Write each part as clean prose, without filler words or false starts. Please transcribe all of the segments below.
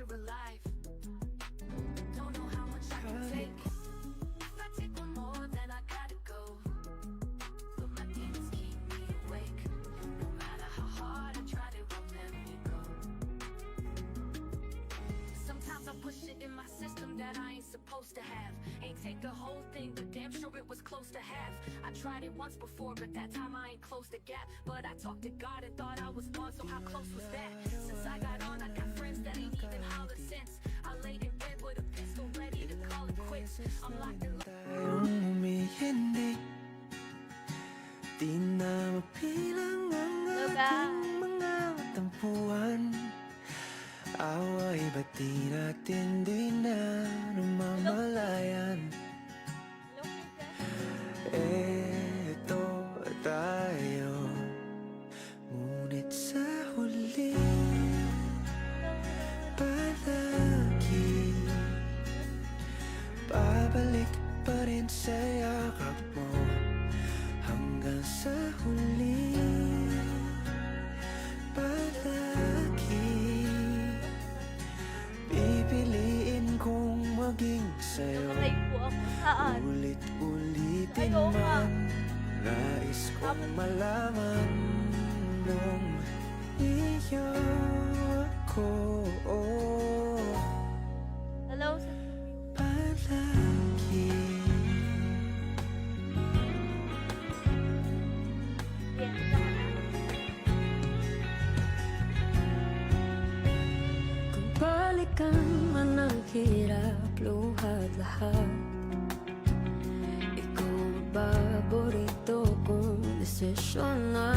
we're alive. Don't know how much I can take. If I take one more, then I gotta go. But my demons keep me awake. No matter how hard I try, they won't let me go. Sometimes I push it in my system that I ain't supposed to have. Ain't take the whole thing, but damn sure it was close to half. I tried it once before, but that time I ain't closed the gap. But I talked to God and thought I was one, so how close was that? Since I got on, I got friends that ain't even hollered since. I lay in bed with a pistol ready to call it quits. I'm locked in. Tayong humihindik, di na mapilang ang ating mga tampuhan. Away ba't di natin di na namamalayan? Eto tayo, ngunit sa huli palagi babalik pa rin sa yakap mo hanggang sa huli. Palagi pipiliin kong maging sa'yo. Ulit-ulitin man, nais kong malaman nung iyo ako. Hello? Palagi. Kung balikan man ang hirap, luhat lahat, ikaw ang paborito kong desisyon na.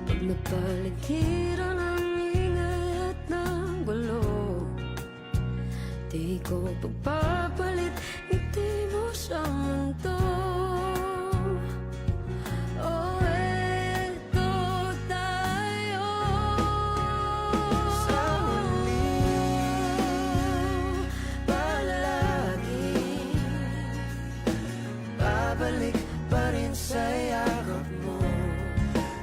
Pag napaligiran ang ingay at ng gulo, di ko pagpapalit ngiti mo sa mundo. Oh, eto tayo sa huli, palagi babalik pa rin sa yakap mo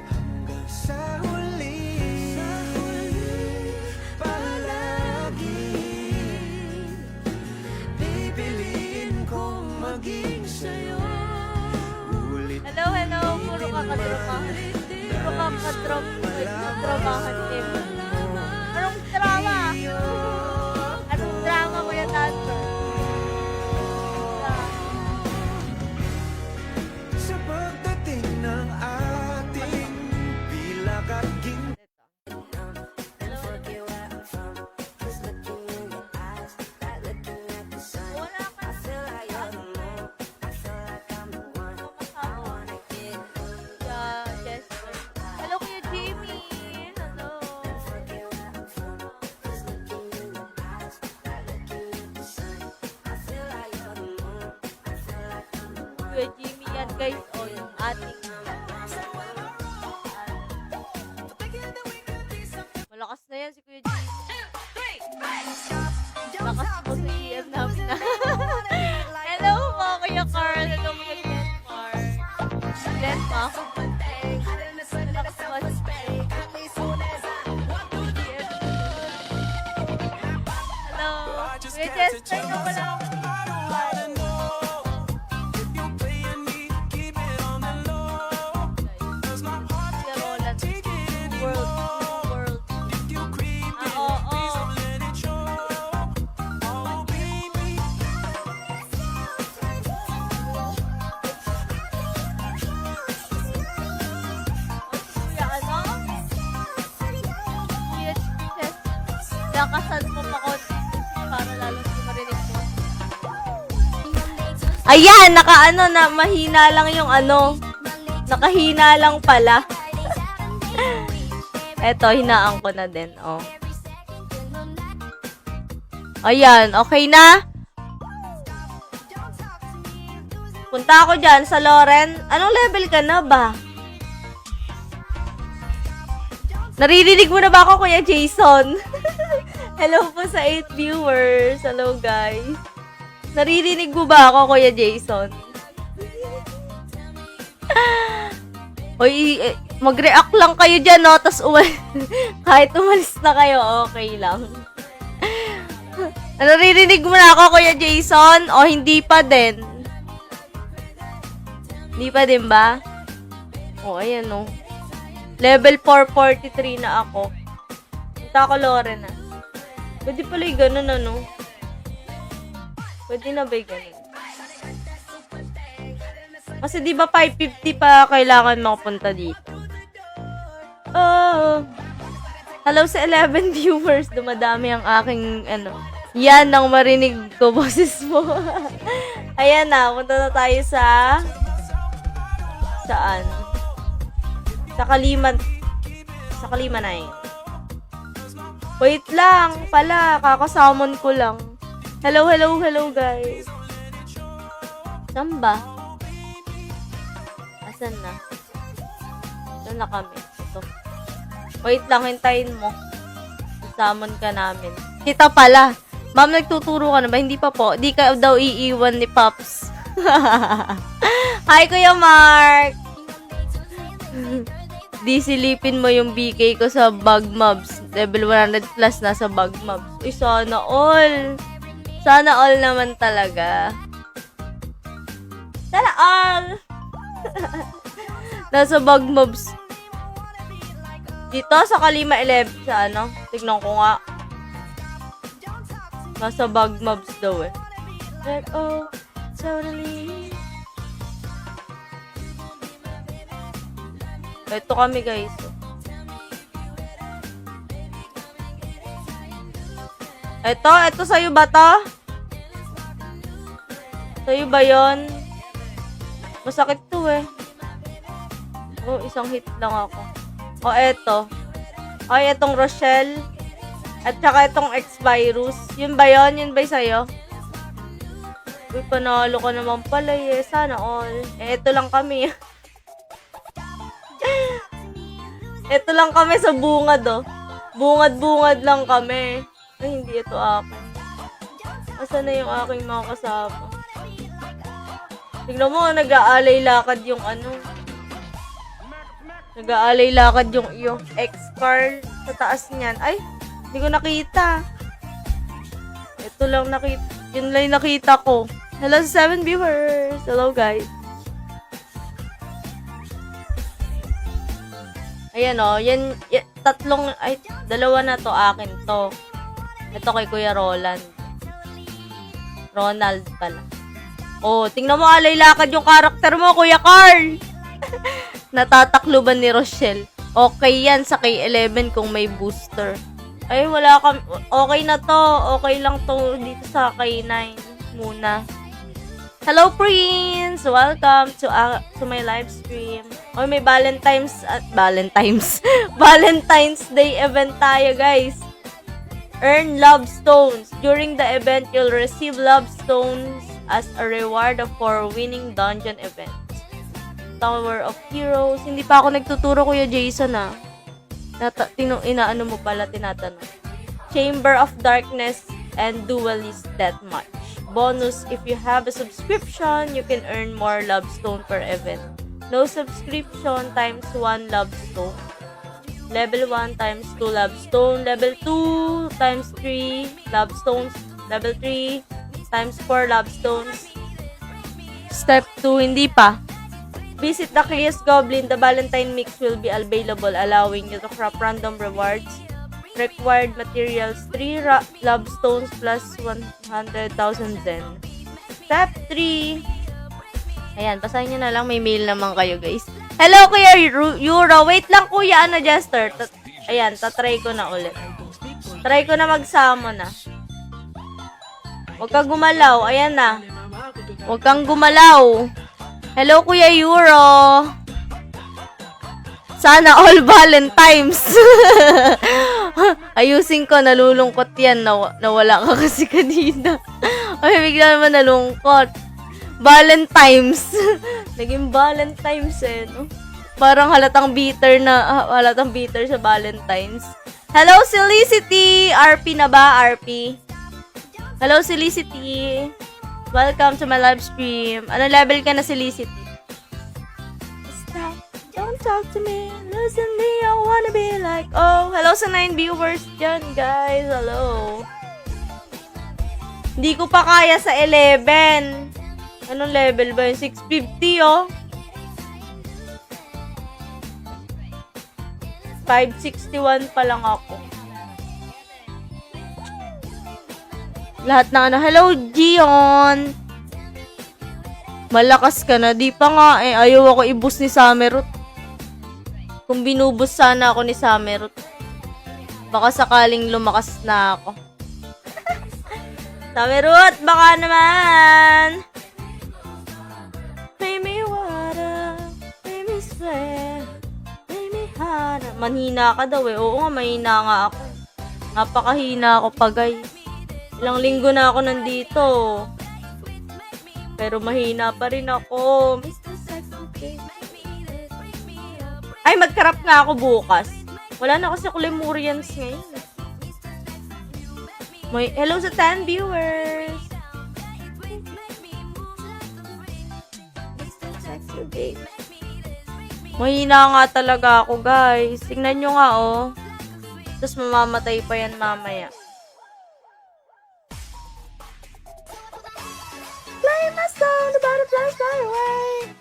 hanggang sa huli, palagi pipiliin kong maging sa'yo. Hello, hello. Puro kakadrama. Puro kakadramahan din. Anong drama? Anong drama mo yan, Tante? Sa pagdating ng ating bilakad ginto. Hello, Kuya Jimmy. Hello. Kuya Jimmy yan, guys. O, yung ating malakas na yan si Kuya Jimmy. Lakas po sa GM namin na. Hello po, Kuya Carl. Hello, Kuya Glenmar. Glenmar. Lakas po si hello. Kuya Chester ka pala. World. Kuya, ano? Kuya Chester, lakasan mo pa konti para lalo hindi marinig mo. Ayan, nakaano na, mahina lang yung ano. Nakahina lang pala. Eto, hinaan ko na din, oh. Ayan, okay na? Punta ako dyan sa Loren. Anong level ka na ba? Naririnig mo na ba ako, Kuya Jason? Hello po sa 8 viewers. Hello, guys. Naririnig mo ba ako, Kuya Jason? Oy, Mag-react lang kayo dyan, no? Tapos kahit umalis na kayo, okay lang. Naririnig mo na ako, Kuya Jason? O hindi pa din? Hindi pa din ba? O, ayan, no. Level 443 na ako. Punta ako, Loren, na. Pwede pala yung ganun, ano? Pwede na ba yung ganun? Kasi di ba 550 pa kailangan makapunta dito? Oh. Hello sa 11 viewers. Dumadami ang aking, yan ang marinig ko, boses mo. Ayan na, punta na tayo sa... Saan? Sa Kaliman. Sa Kalimanay. Wait lang, pala. Kakasamon ko lang. Hello, hello, hello, guys. Saan ba? Asan na? Saan na kami? Ito. Wait lang, hintayin mo. Summon ka namin. Kita pala. Ma'am, nagtuturo ka na ba? Hindi pa po. Di ka daw iiwan ni Pops. Hi, Kuya Mark! Di silipin mo yung BK ko sa bug mobs. Level 100 plus na sa bug mobs. Uy, sana all. Sana all naman talaga. Sana all! Nasa bug mobs. Dito sa Kalima 11 sa tignan ko nga. Nasa bug mobs daw eh. Like, oh, totally. Ito kami, guys. Ito sa'yo ba to? Sa'yo ba yun? Masakit to eh. Oh, isang hit lang ako. O, eto. Ay, etong Rochelle. At saka itong X-Virus. Yun ba yun? Yun ba sa'yo? Uy, panalo ka naman pala eh. Sana all. Eh, ito lang kami. Ito lang kami sa bungad, oh. Bungad-bungad lang kami. Ay, hindi ito akin. Asan na yung aking mga kasama? Tignan mo, nag-aalay lakad yung Nag-aalay lakad yung iyong X-Carl sa taas niyan. Ay, hindi ko nakita. Ito lang nakita. Yun lang nakita ko. Hello sa 7 viewers. Hello, guys. Ayan, oh. Yan, dalawa na to. Akin to. Ito kay Kuya Roland. Ronald pala. Oh, tingnan mo, alay lakad yung karakter mo, Kuya Carl. Natatakluban ni Rochelle. Okay yan sa K11 kung may booster. Ay, wala kami. Okay na to. Okay lang to dito sa K9 muna. Hello, Prince! Welcome to my live stream. Oh, may Valentine's Day event tayo, guys. Earn love stones. During the event, you'll receive love stones as a reward for winning dungeon events. Tower of Heroes. Hindi pa ako nagtuturo, Kuya Jason, ah. Inaano mo pala, tinatanong. Chamber of Darkness and Duelist Deathmatch. Bonus, if you have a subscription, you can earn more love stone per event. No subscription times 1 love stone. Level 1 times 2 love stone. Level 2 times 3 love stones. Level 3 times 4 love stones. Step 2, hindi pa. Visit the Chaos Goblin. The Valentine mix will be available, allowing you to craft random rewards. Required materials, 3 love stones plus 100,000 zen. Step 3. Ayan, basahin nyo na lang. May mail naman kayo, guys. Hello, Kuya Euro. Wait lang, Kuya Jester. Ayan, tatry ko na ulit. Try ko na magsama na. Huwag kang gumalaw. Ayan na. Huwag kang gumalaw. Hello, Kuya Euro. Sana all Valentines. Ayusin ko, nalulungkot yan. Nawala ka kasi kanina. Ay, bigla naman nalungkot. Valentines. Naging Valentines eh, no? Parang halatang bitter sa Valentines. Hello, Silicity! RP na ba? RP? Hello, Silicity! Welcome to my live stream. Ano level ka na, Silicity? Stop. Don't Come talk to me, listen me, I wanna be like, oh. Hello sa 9 viewers dyan, guys. Hello. Hindi ko pa kaya sa 11. Anong level ba yun? 650, oh. 561 pa lang ako. Lahat na ano. Hello, Gion. Malakas ka na. Di pa nga eh. Ayaw ako ibus ni Samerut. Kung binubus sana ako ni Samerut, baka sakaling lumakas na ako. Samerut, baka naman. Make me water, make me sweat, make me hana. Manhina ka daw eh. Oo nga, mahina nga ako. Napakahina ako pa, guys. Ilang linggo na ako nandito. Pero mahina pa rin ako. Ay, mag-crop nga ako bukas. Wala na kasi ako Lemurians ngayon. Hello sa 10 viewers. Mahina nga talaga ako, guys. Tingnan nyo nga, oh. Tapos mamamatay pa yan mamaya. Fly my soul, the butterflies fly away.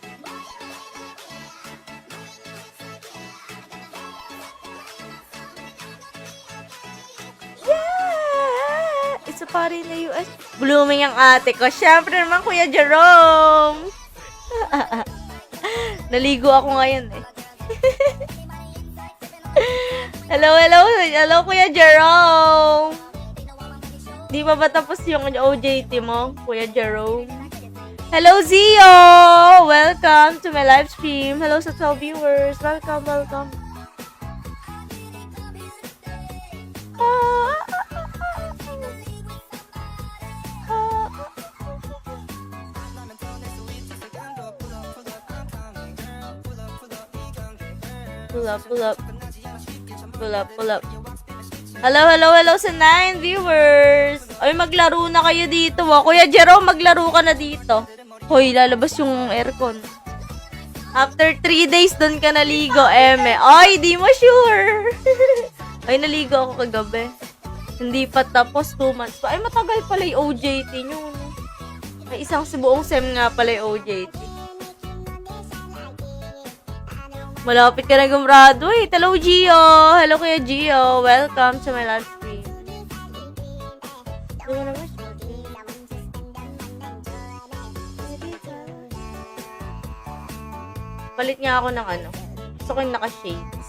Yeah! It's a party in the US. Blooming ang ate ko. Siyempre naman, Kuya Jerome. Naligo ako ngayon eh. Hello, Kuya Jerome. Di pa ba tapos yung OJT mo, Kuya Jerome? Hello, Zio! Welcome to my live stream. Hello sa 12 viewers. Welcome. Pull up. Hello sa 9 viewers. Ay, maglaro na kayo dito. Oh. Kuya Jerome, maglaro ka na dito. Hoy, lalabas yung aircon. After 3 days, doon ka naligo, eme. Ay, di mo sure. Ay, naligo ako kagabi. Hindi pa tapos, 2 months pa. Ay, matagal pala yung OJT nyo. No? Ay, isang buong sem nga pala yung OJT. Malapit ka na gumraduate. Hello, Gio. Hello, Kuya Gio. Welcome to my live stream. Palit nga ako ng ano. Gusto ko yung naka-shades.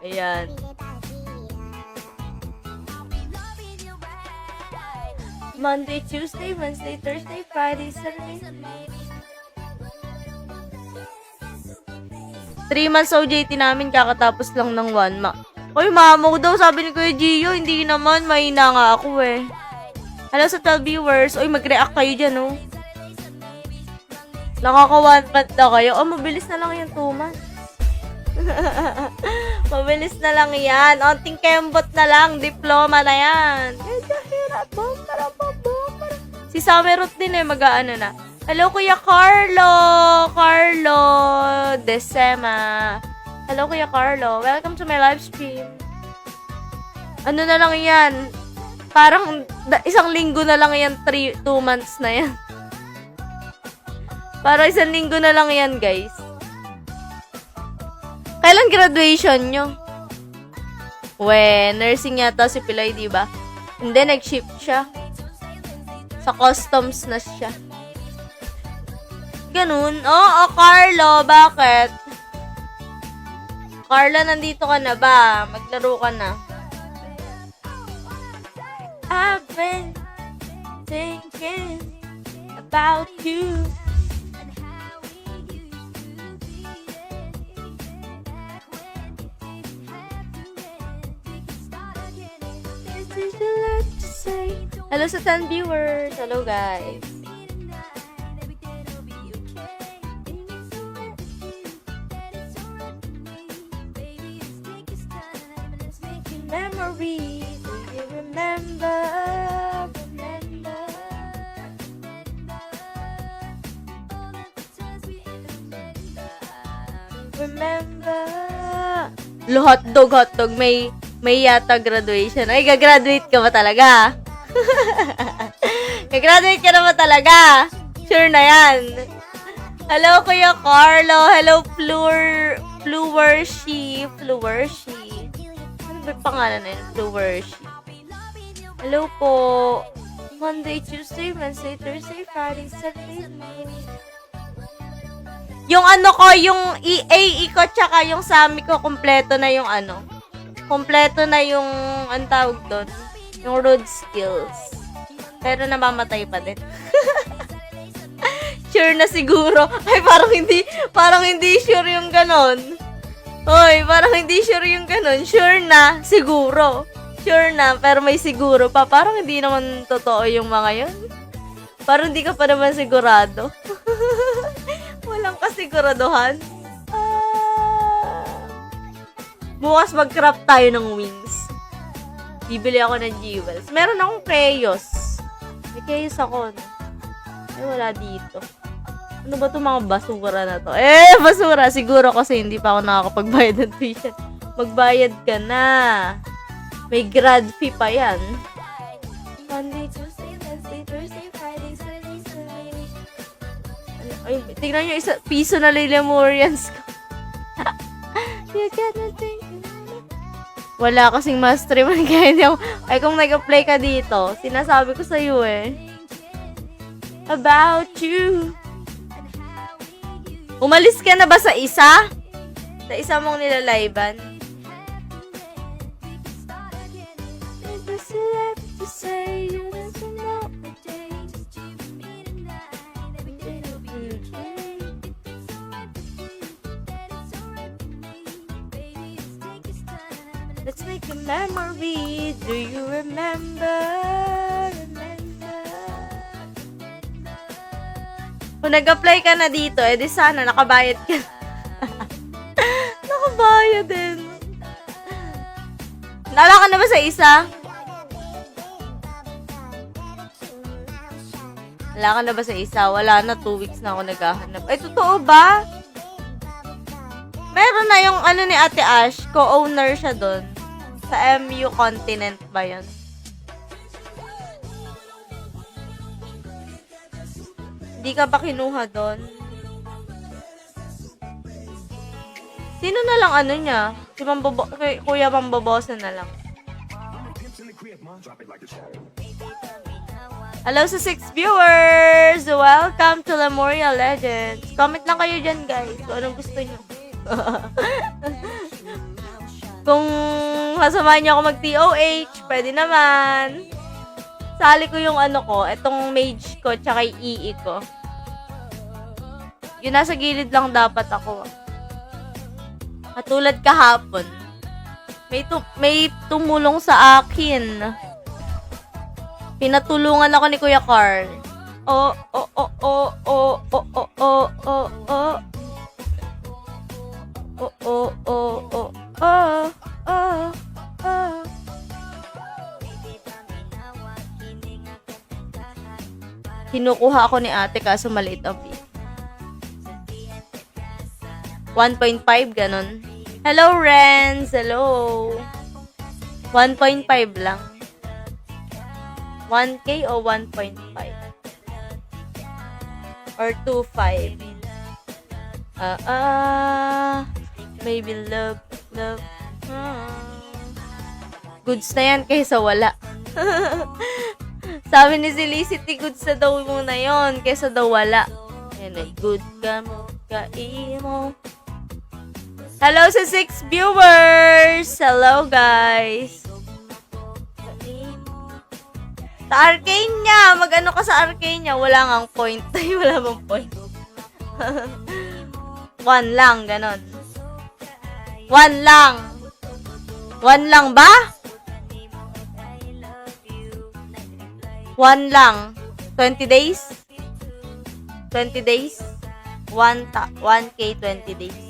Ayan. Monday, Tuesday, Wednesday, Thursday, Friday, Saturday. 3 months OJT namin, kakatapos lang ng 1 month. Uy, mamo daw, sabi ni Kuya Gio. Hindi naman, mahina nga ako eh. Hello sa 12 viewers. Uy, mag-react kayo dyan, oh. Nakaka 1 month na kayo. Oh, mabilis na lang yung 2 months. Mabilis na lang yan. Onting kembot na lang. Diploma na yan. Si Samerut din eh, mag-aano na. Hello, Kuya Carlo Desema. Hello, Kuya Carlo. Welcome to my live stream. Ano na lang yan? Parang isang linggo na lang yan. 2 months na yan. Parang isang linggo na lang yan, guys. Kailan graduation nyo? Nursing yata si Pilay, diba? Hindi, nag-shift siya. Sa customs na siya. Ganun. Oo, Carlo, bakit? Carlo, nandito ka na ba? Maglaro ka na. I've been thinking about you. Hello sa 10 viewers. Hello, guys. Memories, do you remember? Hotdog. May yata graduation. Ay, gagraduate ka ba talaga? Gagraduate ka na ba talaga? Sure na yan. Hello, Kuya Carlo. Hello, Fluershi. Ano ba yung pangalan na yun? Fluershi. Hello po. Monday, Tuesday, Wednesday, Thursday, Friday, Saturday, Monday. Yung ano ko, yung EAE ko, tsaka yung SAMI ko, kompleto na yung ano. Kompleto na yung, ang tawag doon, yung road skills. Pero namamatay pa din. Sure na siguro. Ay, parang hindi sure yung ganon. Hoy, parang hindi sure yung ganon. Sure na, siguro. Sure na, pero may siguro pa. Parang hindi naman totoo yung mga yun. Parang hindi ka pa naman sigurado. Walang kasiguraduhan. Bukas mag-craft tayo ng wings. Bibili ako ng jewels. Meron akong Chaos. May Chaos ako. No? Ay, wala dito. Ano ba itong mga basura na to? Basura. Siguro kasi hindi pa ako nakakapagbayad ng tuition. Magbayad ka na. May grad fee pa yan. Monday, Tuesday, Wednesday, Thursday, Friday, Saturday, Sunday. Ay, tignan nyo, piso na Lemurians ko. You gotta think. Wala kasing mastery man kaya hindi ako. Ay, kung nag-apply ka dito, sinasabi ko sa'yo about you. Umalis ka na ba sa isa? Sa isa mong nilalayban? Let's make a memory. Do you remember? Kung nag-apply ka na dito, di sana nakabayad ka. Nakabayad din. Nala ka na ba sa isa? Wala ka na ba sa isa? Wala na, 2 weeks na ako naghahanap. Ay, totoo ba? Meron na yung ano ni Ate Ash, co-owner siya doon. Sa MU Continent ba yun? Hindi ka ba kinuha doon? Sino na lang ano niya? Si Kuya Mambobosa na lang. Hello sa 6 viewers! Welcome to Lemuria Legends. Comment lang kayo dyan, guys. Kung anong gusto nyo. Kung masamahan niyo ako mag-TOH, pwede naman. Sali ko yung ano ko, itong mage ko, tsaka yung EE ko. Yung nasa gilid lang dapat ako. Katulad kahapon. May tumulong sa akin. Pinatulungan ako ni Kuya Carl. Oh. Kinukuha ako ni ate kaso maliit ang fee. 1.5, ganun. Hello, Renz! Hello! 1.5 lang. 1K o 1.5? Or 2.5? Maybe love. Goods na yan kaysa wala. Sabi ni Felicity, goods na daw muna yon kaysa daw wala. Yan ay good ka mo, kaimo. Hello sa 6 viewers! Hello, guys! Sa arcane niya! Mag-ano ka sa arcane niya? Wala ngang point. Ay, wala bang point? 1 lang, ganon. 1 lang. 1 lang ba? 1 lang. 20 days? 20 days? 1K 20 days.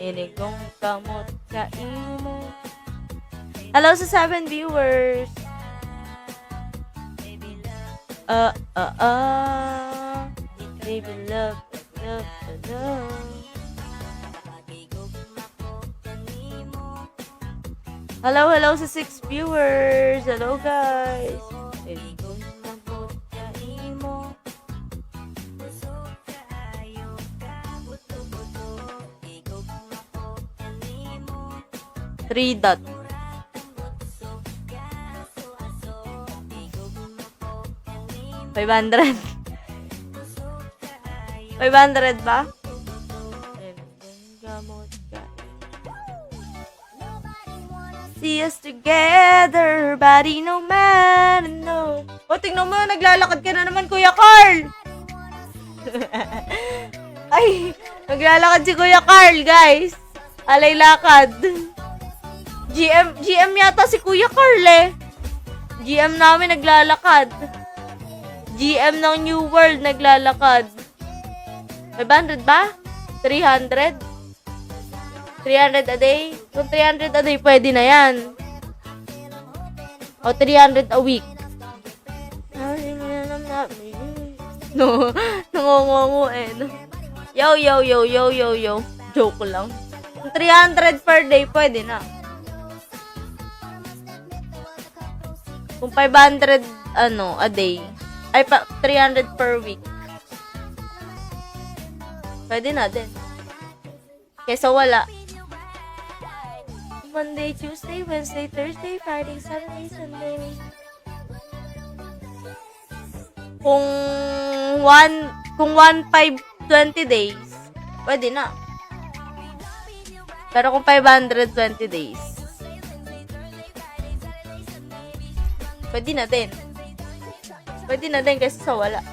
Inigong kamot kaimo. Hello sa 7 viewers. Baby love. Hello, hello sa 6 viewers. Hello, guys. Three dot. 500. 500 ba? See us together, body no man, no. O, tingnan mo, naglalakad ka na naman, Kuya Carl. Ay, naglalakad si Kuya Carl, guys. Alay lakad. GM yata si Kuya Carl eh. GM namin naglalakad. GM ng New World naglalakad. 500 ba? 300? 300 a day? Kung 300 a day, pwede na yan. O 300 a week. No, nangongongo eh. No. Yo. Joke lang. Kung 300 per day, pwede na. Kung 500, a day. Ay, 300 per week. Pwede na din. Kesa wala. Monday, Tuesday, Wednesday, Thursday, Friday, Saturday, Sunday. Kung 1,520 days, pwede na. Pero kung 520 days, pwede na din. Pwede na din kasi sa wala.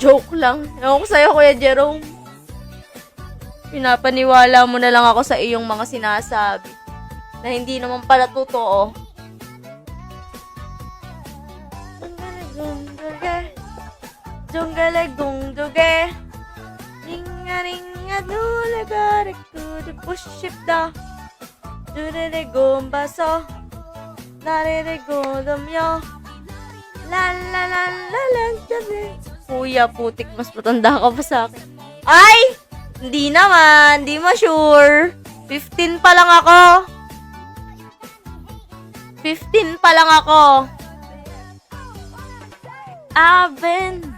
Joke lang. Ewan ko sa'yo, Kuya Jerome. Pinapaniwala mo na lang ako sa iyong mga sinasabi na hindi naman pala totoo. Junggalegungduge. Ringa dulagarik to puship da. Dureregombaso. Nareregondamyo. La la la la la. Kuya, putik, mas matanda ka pa sa akin. Ay! Hindi naman. Hindi ma-sure. 15 pa lang ako. 15 pa lang ako. I've been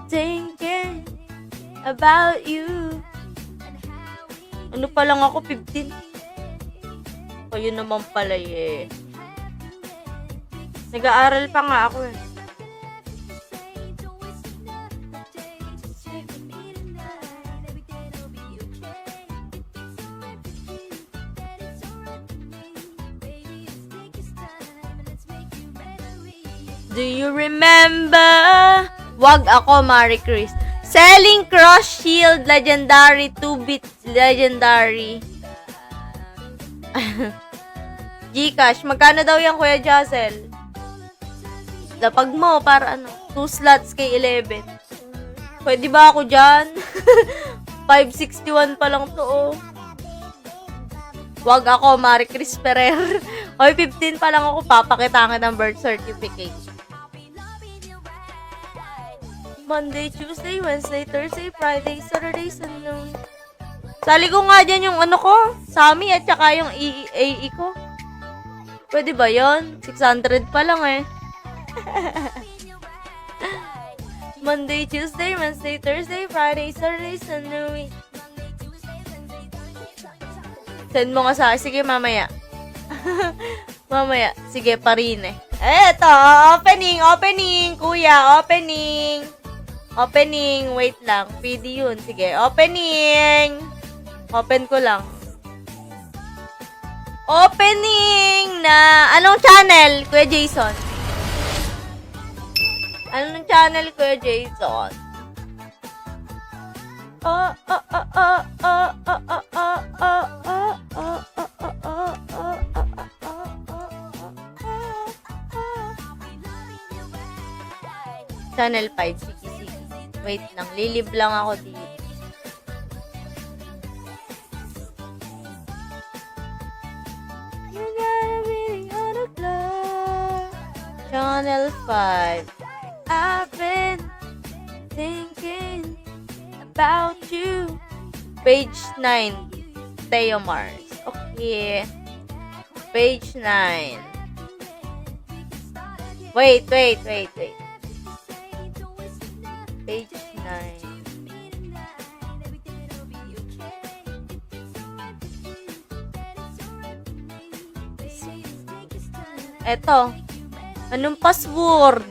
thinking about you. Ano pa lang ako, 15? Ayun naman pala eh. Nag-aaral pa nga ako eh. Do you remember? Wag ako, Marie Chris. Selling Cross Shield Legendary 2-bit Legendary. Gcash. Magkano daw yan, Kuya Jacel? Lapag mo para 2 slots kay 11. Pwede ba ako dyan? 561 pa lang to, oh. Wag ako, Marie Chris Ferrer. Hoy, 15 pa lang ako. Papakitangan ng birth certificate. Monday, Tuesday, Wednesday, Thursday, Friday, Saturday, Sunday. Sali ko nga dyan yung ko, Sammy at saka yung AE ko. Pwede ba yon? 600 pa lang eh. Monday, Tuesday, Wednesday, Thursday, Friday, Saturday, Sunday. Send mo nga sa akin. Sige, mamaya. Mamaya. Sige, pa rin eh. Eto, opening, kuya, opening. Wait lang. PD yun. Sige, opening. Open ko lang. Opening na, anong channel, Kuya Jason? Anong channel, Kuya Jason? Channel 5, sige. Wait lang, lilib lang ako dito. Channel 5. I've been thinking about you. Page 9. Theo Mars. Okay. Page 9. Wait. Page 9. Eto. Anong password?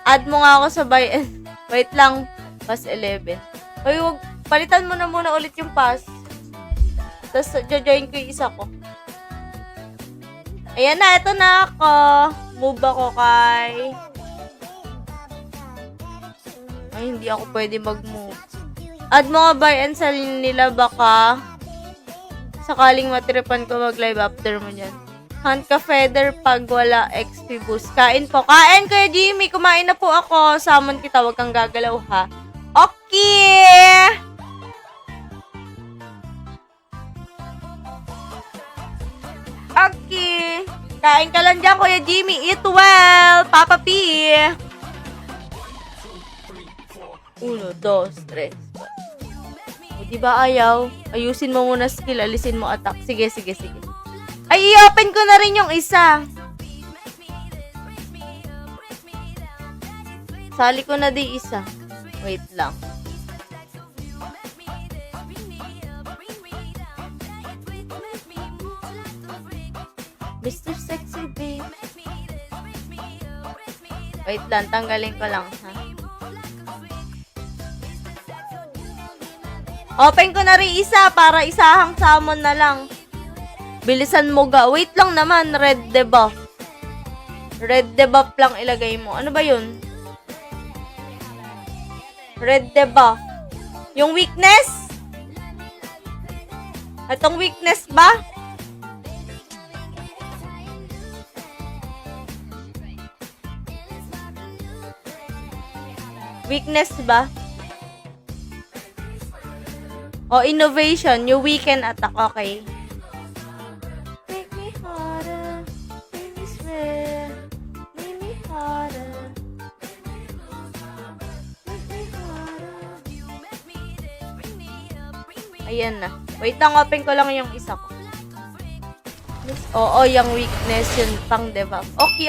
Add mo nga ako sa Wait lang. Pass 11. Hoy, wag. Palitan mo na muna ulit yung pass. Tapos, join ko yung isa ko. Ayan na, ito na ako. Move ako kay... Ay, hindi ako pwede mag-move. Add mo nga buy and sell nila baka sakaling matripan ko mag-live after mo dyan. Hunt ka feather pag wala XP boost. Kain po. Kain, Kuya Jimmy. Kumain na po ako. Summon kita. Huwag kang gagalaw, ha? Okay! Okay. Kain ka lang dyan, Kuya Jimmy. Eat well. Papa P. 1, 2, 3. O, diba ayaw? Ayusin mo muna skill. Alisin mo attack. Sige. Ay, i-open ko na rin yung isa. Sali ko na di isa. Wait lang. Mr. Sexy Babe. Wait lang, tanggalin ko lang, ha? Open ko na rin isa para isahang summon na lang. Bilisan mo ga. Wait lang naman, red debuff. Red debuff lang ilagay mo. Ano ba yun? Red debuff. Yung weakness? Itong weakness ba? Weakness ba? O, innovation. Yung weekend attack. Okay. Make me harder. Make me swear. Make me harder. Make me harder. Ayan na. Wait lang, open ko lang yung isa ko. Oo, yung weakness. Yun pang debuff. Okay.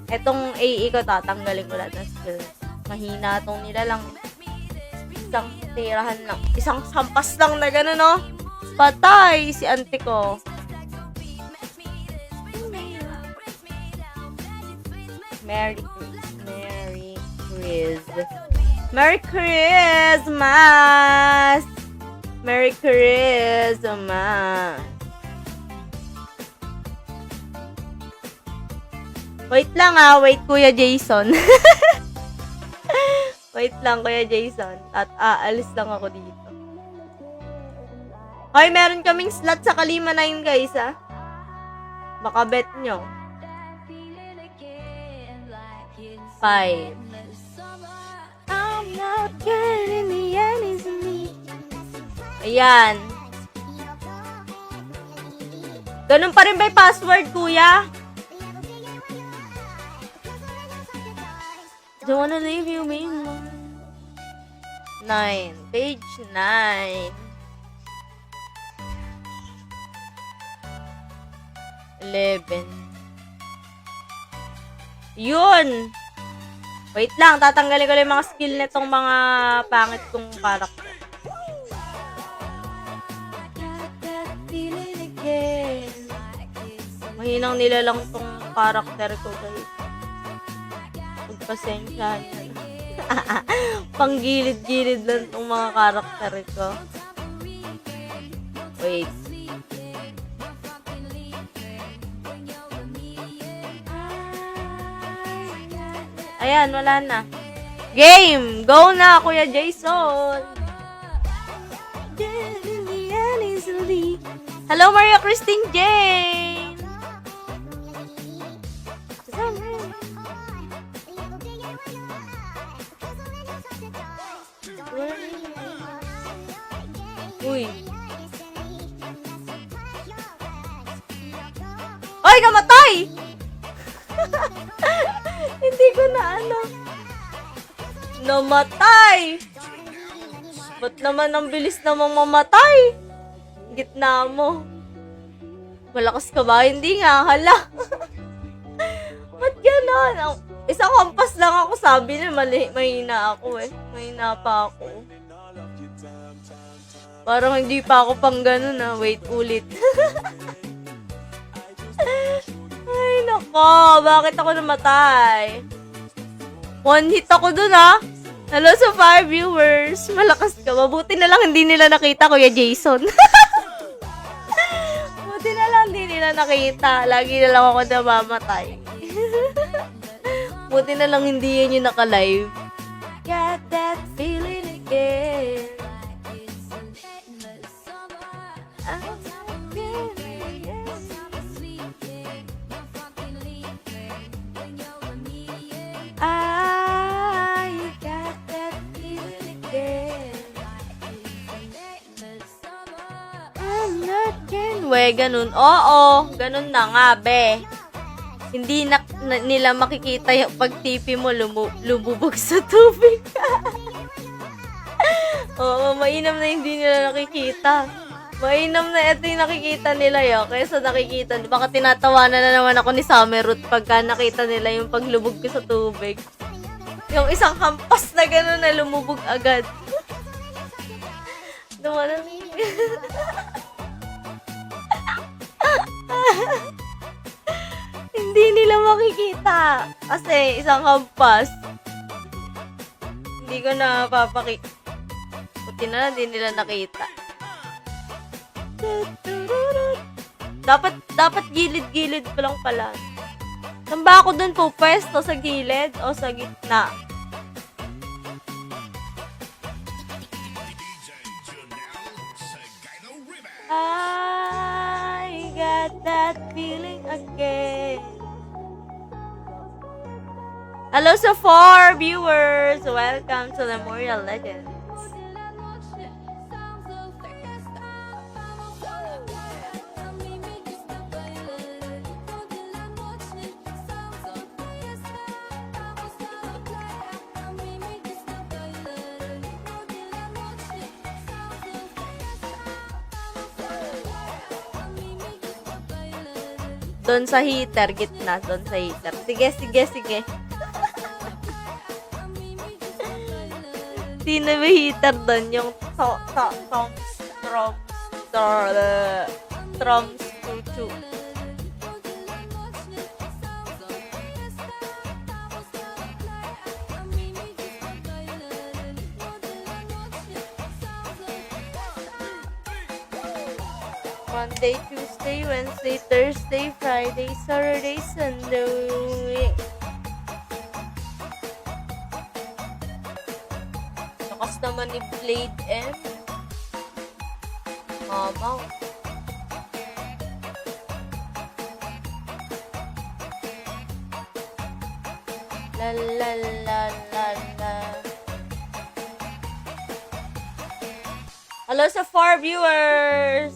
Etong AE ko, tatanggalin ko lahat ng skill. Mahina tong nila lang. Isang tirahan lang. Isang sampas lang na gano'n, no? Patay si auntie ko. Merry Christmas! Merry Christmas! Wait lang, wait, Kuya Jason. Wait lang, Kuya Jason. At aalis lang ako dito. Hoy, meron kaming slot sa Kalima 9, guys, ha? Baka bet nyo. 5. I'm not getting the end is me. Ayan. Ganun pa rin ba yung password, Kuya? Don't wanna leave you meanwhile. 9. Page 9. 11. Yun! Wait lang, tatanggalin ko lang yung mga skill nitong mga pangit kong karakter. Mahinang nilalang tong karakter ko, guys. Pasensya na. Panggilid-gilid lang itong mga karakter ko. Wait. Ayan, wala na. Game! Go na, Kuya Jason! Hello, Maria Christine Jane! Uy. Ay, namatay! Hindi ko na ano. Namatay! Ba't naman ang bilis namang mamatay? Gitna mo. Malakas ka ba? Hindi nga, hala. Ba't gano'n? Isang hampas lang ako, sabi niya, mahina ako eh. Mahina pa ako. Parang hindi pa ako pang gano'n ah. Wait, ulit. Ay, nako. Bakit ako namatay? One hit ako dun ah. Hello sa 5 viewers. Malakas ka. Mabuti na lang hindi nila nakita, Kuya Jason. Buti na lang hindi nila nakita. Lagi na lang ako namamatay. Buti na lang hindi yan yung naka-live. Got that feeling again. I got that feeling again. I'm not again. We, ganun. Oo, ganun na nga, be. Hindi nila makikita yung pag-tipi mo lumubog sa tubig. Oo, mainam na hindi nila nakikita. Mainam na ito yung nakikita nila yun. Kaysa nakikita, baka tinatawanan na naman ako ni Summerroot pagka nakita nila yung paglubog ko sa tubig. Yung isang hampas na gano'n na lumubog agad. Dumanan. Hindi nila makikita. Kasi isang hampas. Hindi ko na papakita. Buti na hindi nila nakita. Dapat gilid-gilid ko lang pala. Saan ba ako dun po pwesto? Sa gilid o sa gitna? I got that feeling again. Hello sa 4 viewers! Welcome to Memorial Legends. Doon sa heater, gitna. Doon sa heater. Sige. Sino ba heater doon? Yung Troms Chuchu. Monday, Tuesday, Wednesday, Thursday, Friday, Saturday, Sunday. Lakas naman ni Blade M. Mamaw. La la la la la. Hello sa 4 viewers!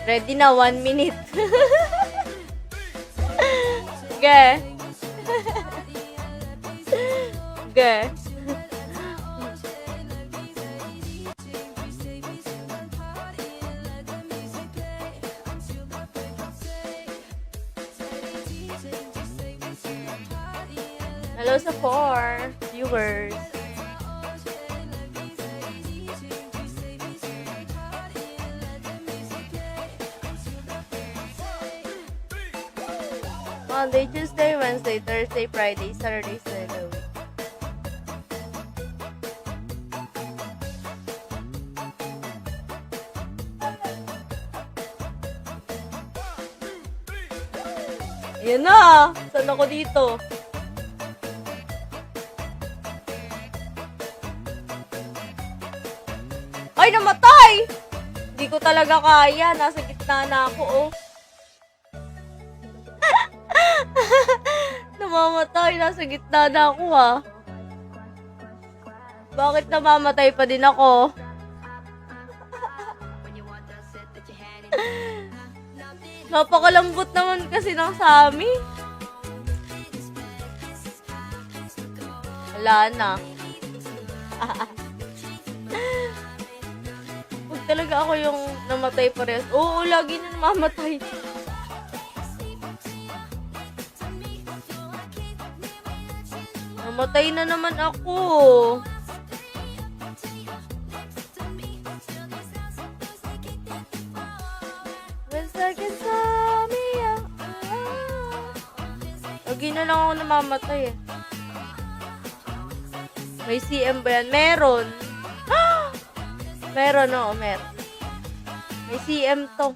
Ready na, 1 minute. Ge. Ge. Hello sa 4 viewers. Monday, Tuesday, Wednesday, Thursday, Friday, Saturday, Sunday. Ayan na! Saan ako dito? Ay, namatay! Hindi ko talaga kaya. Nasa gitna na ako, oh. Namamatay. Nasa gitna na ako, ah. Bakit namamatay pa din ako? Napakalambot naman kasi ng Sammy. Wala na. Huwag talaga ako yung namatay parehas. Oo, lagi na namamatay. Namatay na naman ako. Lagi na lang ako namamatay eh. May CM ba yan? Meron. Meron, oo, meron. May CM to.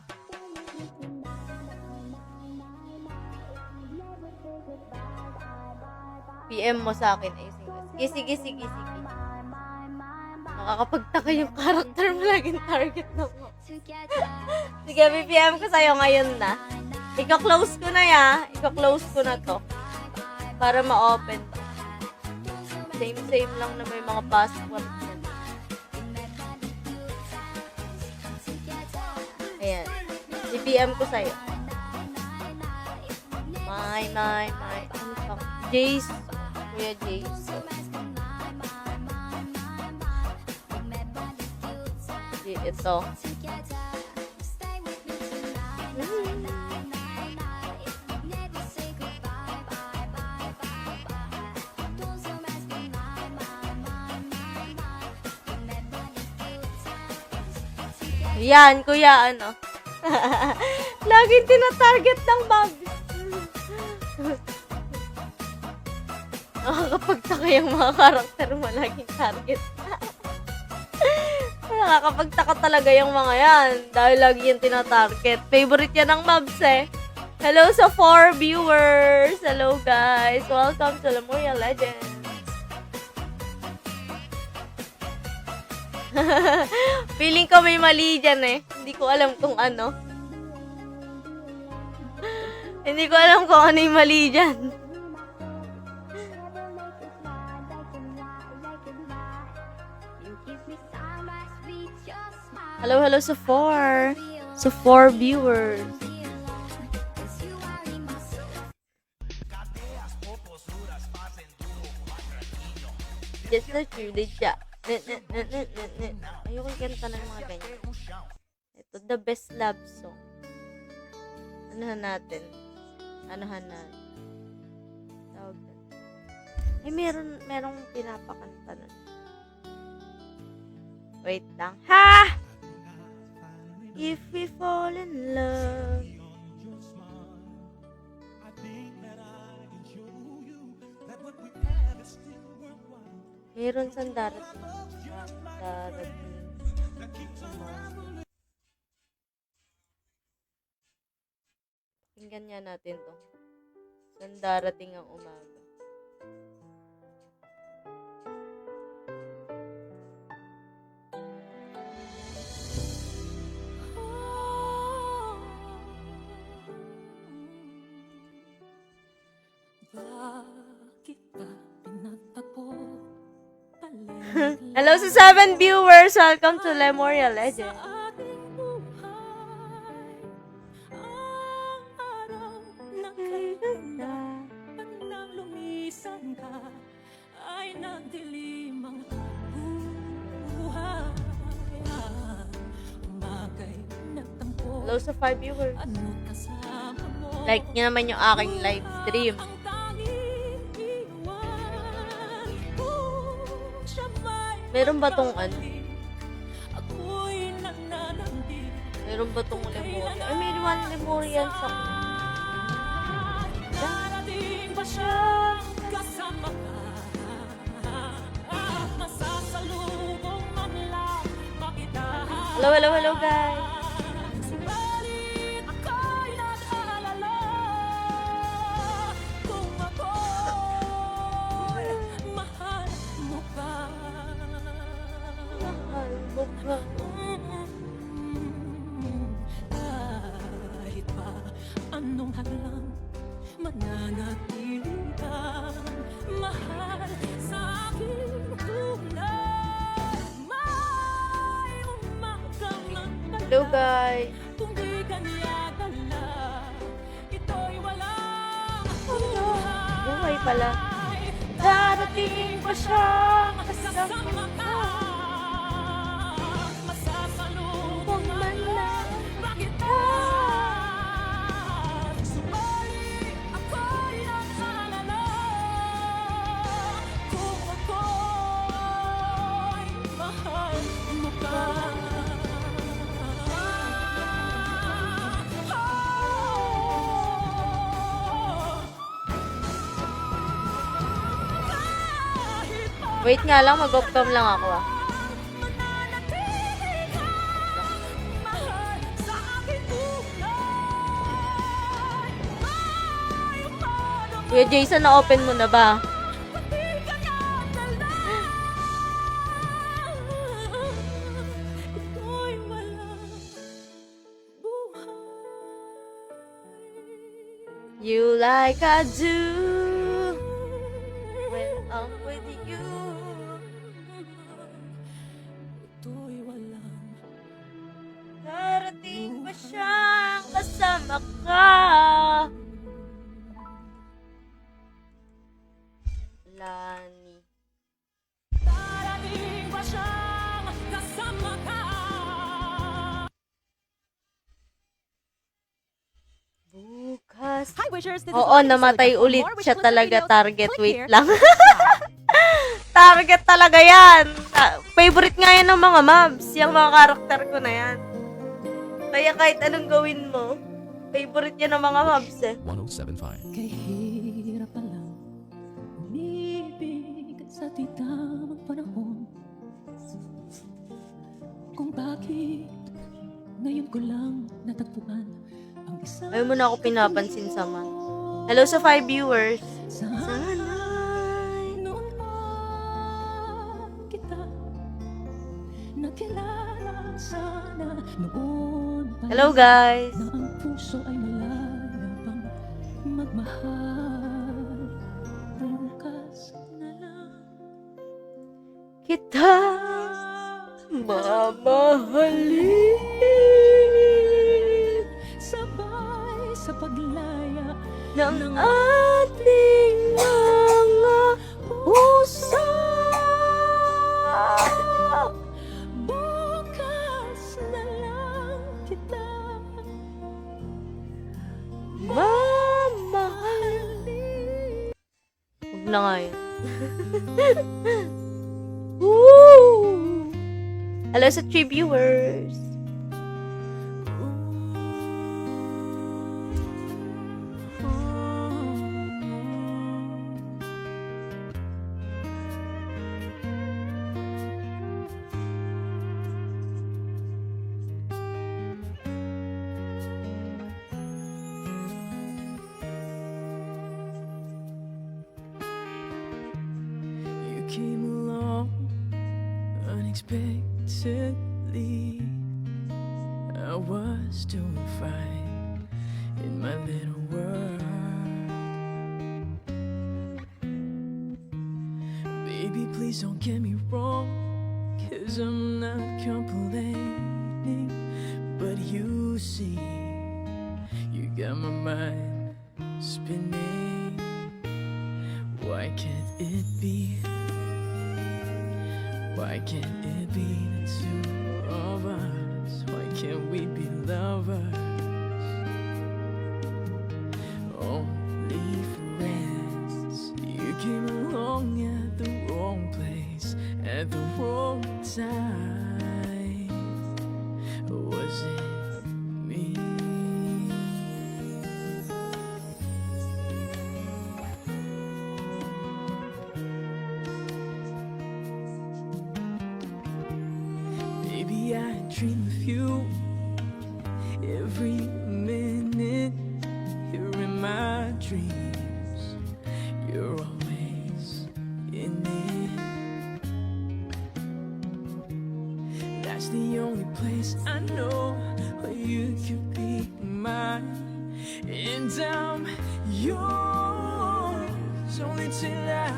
PM mo sa akin. Ay, sige. Makakapagtaka yung karakter mo laging target na mo. Sige, PM ko sa'yo ngayon na. Ika-close ko na ya. Ika-close ko na to. Para ma-open to. Same lang na may mga password yan. Ayan. PM ko sa'yo. My. Jace. Kuya Jace. Ito. Yan, kuya, ano. Laging tina-target ng Bob. Nakakapagtaka yung mga karakter mo laging target. Nakakapagtaka talaga yung mga yan. Dahil lagi yung tina-target. Favorite yan ng Mabs eh. Hello sa 4 viewers. Hello guys. Welcome to Lemuria Legends. Feeling ko may mali dyan eh. Hindi ko alam kung ano. Hindi ko alam kung ano yung mali dyan. Hello sa 4. Sa 4 viewers. Just like you did ya. Ayoko kanta ng mga ganyan. Ito, the best love song. Anahan natin. Tawag na. Ay, merong pinapakanta nun. Wait lang. Ha! If we fall in love. Meron saan darating. Pakinggan niya natin to. Saan darating ang umaga. Hello sa 7 viewers! Welcome to Lemuria Legends. Hello sa 5 viewers. Like nyo naman yung aking live stream. Meron ba tong ano? Meron ba tong Lemuria? Ay, may one Lemuria sa darating ba siya kasama ka? Masasalubong man lang makita. Hello guys. Ako'y nag-aalala kung ako'y mahal mo ba? Hello, guys. Kung di kanya dala, ito'y walang Buhay pala. Darating pa siyang kasama ka. Masasalubong man lang kita. Subalit ako'y nag-alala kung ako'y mahal mo pa. Wait nga lang, mag-off-cam lang ako ah. Kuya Jason, na-open mo na ba? You like I do when I'm with you. Darating pa siyang kasama ka. Lani. Darating pa siyang kasama ka. Bukas. Hi, Wishers. This is Oo, Lonnie namatay Silica. For ulit more Wish siya Clips and talaga. videos, Target, click wait here. lang. Target talaga yan. Favorite nga yan ng mga mobs. Yung mga karakter ko na yan. Kaya kahit anong gawin mo, favorite yan ng mga mobs eh. 1075. Kay hirap pa lang umibig sa di tamang panahon. Kung bakit ngayon ko lang natagpuan ang isang Ayaw mo na ako pinapansin sa man. Hello sa 5 viewers. sana'y noon man kita nakilala sana noon pa Hello guys. na ang puso ay malaya pang magmahal. Bukas na lang Kita mamahalin. sabay sa paglaya Ng ating mga puso. bukas na lang kita Mamahalin. Huwag na nga yun. Woo! Hello sa 3 viewers. You came along unexpectedly. I was doing fine in my little world. Baby, please don't get me wrong, 'cause I'm not complaining. But you see, you got my mind spinning. Why can't it be? Why can't it be the two of us? Why can't we be lovers? Only friends. You came along at the wrong place at the wrong time. Was it me? Maybe I dream of you every minute. You're in my dreams. You're always in it. That's the only place I know where you could be mine. And I'm yours only till I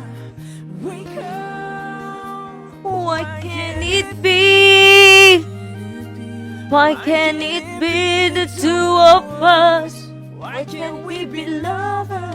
wake up. Why can't it be? Why can't it be the two of us? Why can't we be lovers?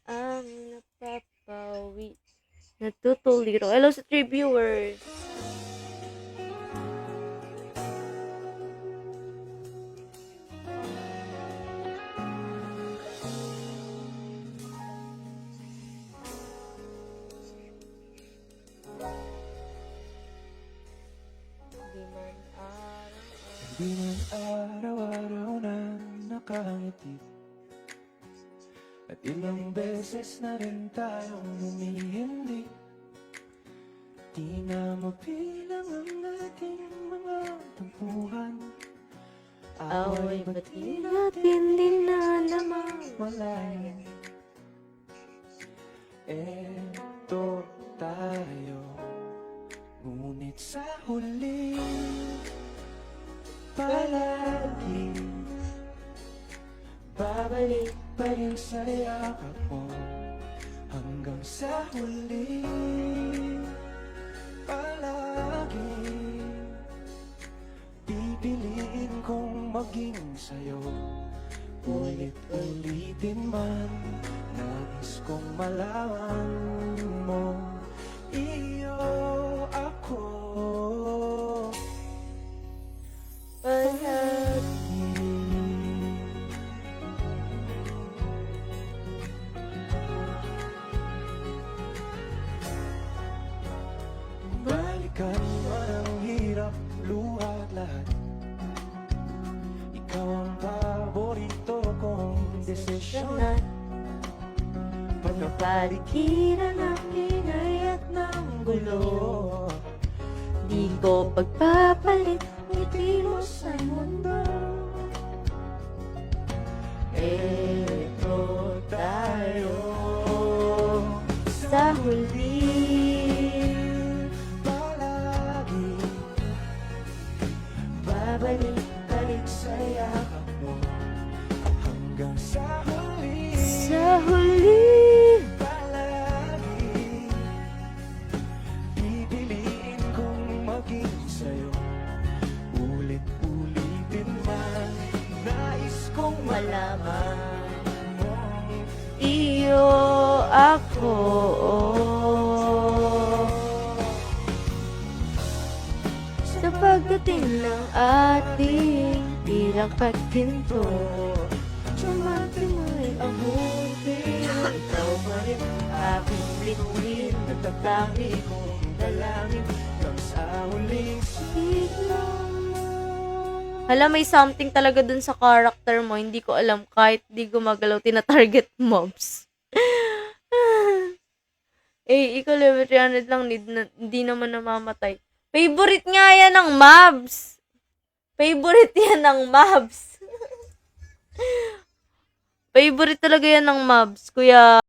Ang napapawis. Natutuliro. Hello sa 3 viewers. Di man araw-araw na nakangiti, at ilang beses na rin tayong humihindi. Di na mabilang ang ating mga tampuhan. Away ba't di natin din na namang Malayan, eto tayo. Ngunit sa huli, palagi babalik pa rin sa yakap mo. Hanggang sa huli, palagi pipiliin kong maging sa'yo. Ulit-ulitin man, nais kong malaman mo, iyo ako. paligiran ng ingay at ng gulo. Di ko pagpapalit ngiti mo sa mundo. Eto tayo sa huli. Palagi babalik-balik sa yakap mo hanggang sa huli. Sa huli. Palagi pipiliin kong maging sa'yo. Ulit-ulitin man nais kong malaman mo. Iyo ako. Sa pagdating ng ating bilang pagpinto, sumati mo'y ang buti. Ikaw pa rin aking bituin, nagtatangi kong dalangin hanggang sa huling siglang mo. Hala, may something talaga dun sa character mo. Hindi ko alam. Kahit di gumagalaw, tina-target mobs. Ikaw level 300 lang. Hindi naman namamatay. Favorite nga yan ng mobs. Favorite yan ng mobs. Favorite talaga yan ng mobs. Kuya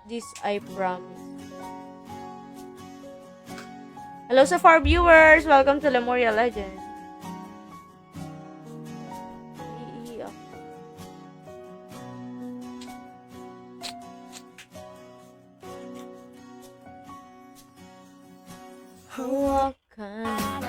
This I promise. Hello sa 4 viewers! Welcome to Lemuria Legends. Iiyak. Hawakan.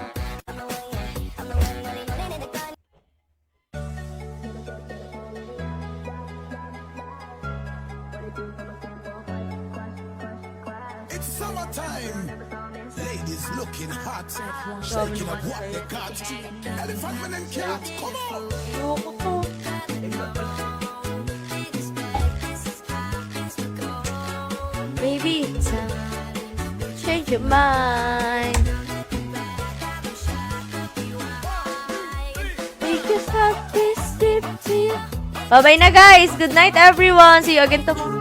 It's summertime. Ladies looking hot. Shaking up what they got. Elephant man and cat. Come on. Ayoko to. Maybe change your mind. Make yourself this deep to you. Bye-bye na guys. Good night everyone. See you again tomorrow.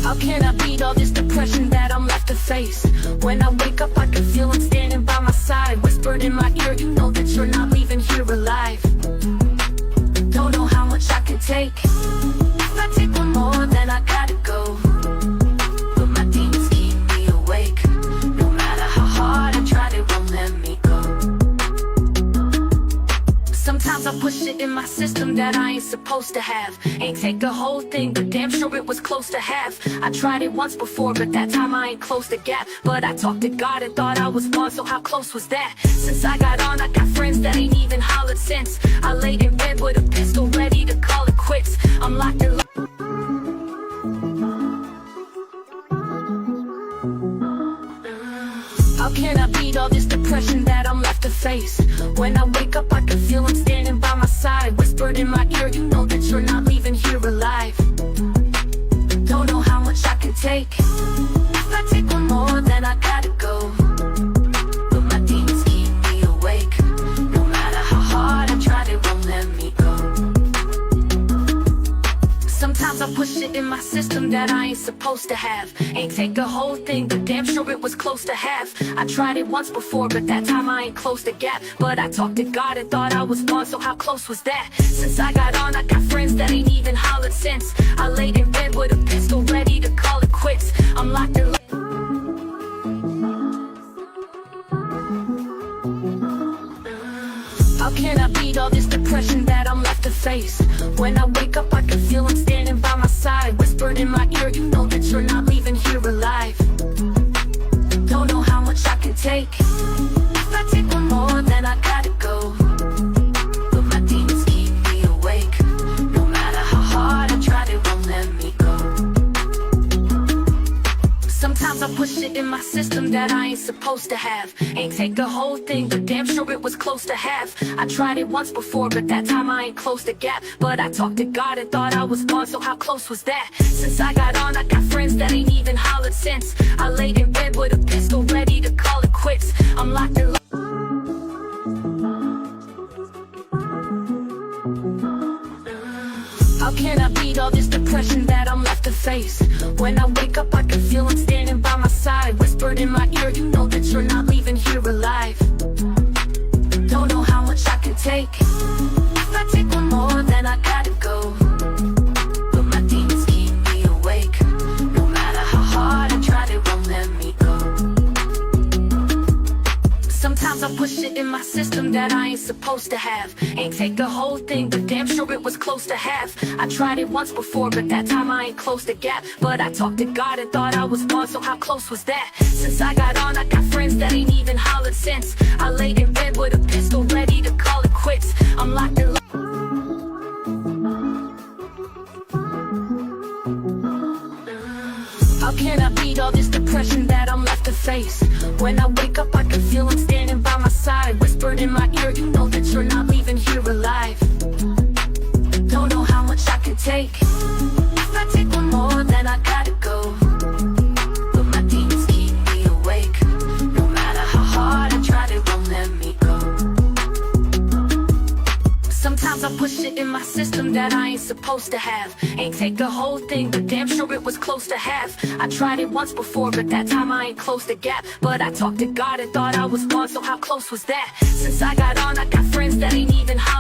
How can I beat all this depression that I'm left to face? When I wake up, I can feel him standing by my side. Whispered in my ear, you know that you're not leaving here alive. Don't know how much I can take. If I take one more, then I gotta go. But my demons keep me awake. No matter how hard I try, they won't let me go. Sometimes I push it in my system that I ain't supposed to have. Ain't take the whole thing, but damn sure it was close to half. I tried it once before, but that time I ain't closed the gap. But I talked to God and thought I was one, so how close was that? Since I got on, I got friends that ain't even hollered since. I laid in bed with a pistol ready to call it quits. I'm locked in. How can I beat all this depression that I'm left to face? When I wake up, I can feel him standing by my side. Whispered in my ear, you know that you're not leaving here alive. Don't know how much I can take. If I take one more, then I gotta go. But my demons keep me awake. No matter how hard I try, they won't let me go. Sometimes I push it in my system that I ain't supposed to have. Ain't take the whole thing, but damn sure it was close to half. I tried it once before, but that time I ain't closed the gap. But I talked to God and thought I was one, so how close was that? Since I got on, I got friends that ain't even hollered since. I laid in bed with a pistol ready to call it quits. I'm locked in. How can I beat all this depression that I'm left to face? When I wake up, I can feel him standing by my side. Whispered in my ear, you know that you're not leaving here alive. Don't know how much I can take. If I take one more, then I gotta go. But my demons keep me awake. No matter how hard I try, they won't let me go. Sometimes I push it in my system that I ain't supposed to have. Ain't take the whole thing, but damn sure it was close to half. I tried it once before, but that time I ain't closed the gap. But I talked to God and thought I was one, so how close was that? Since I got on, I got friends that ain't even hollered since. I laid in bed with a pistol ready to call it quits. I'm locked in. How can I beat all this depression that I'm left to face? When I wake up, I can feel him standing by my side. Whispered in my ear, you know that you're not leaving here alive. Don't know how much I can take. If I take one more, then I gotta go. But my demons keep me awake. No matter how hard I try, they won't let me go. Sometimes I push it in my system that I ain't supposed to have. Ain't take the whole thing, but damn sure it was close to half. I tried it once before, but that time I ain't closed the gap. But I talked to God and thought I was one, so how close was that? Since I got on, I got friends that ain't even hollered since. I laid in bed with a pistol ready to call it quits. I'm locked in. How can I beat all this depression that I'm left to face? When I wake up, I can feel him standing by my side. Whispered in my ear, you know that you're not leaving here alive. Don't know how much I can take. If I take one more, then I gotta go. But my demons keep me awake. No matter how hard I try, they won't let me go. Sometimes I push it in my system that I ain't supposed to have. Ain't take the whole thing, but damn sure it was close to half. I tried it once before, but that time I ain't closed the gap. But I talked to God and thought I was one, so how close was that? Since I got on, I got friends that ain't even hollered.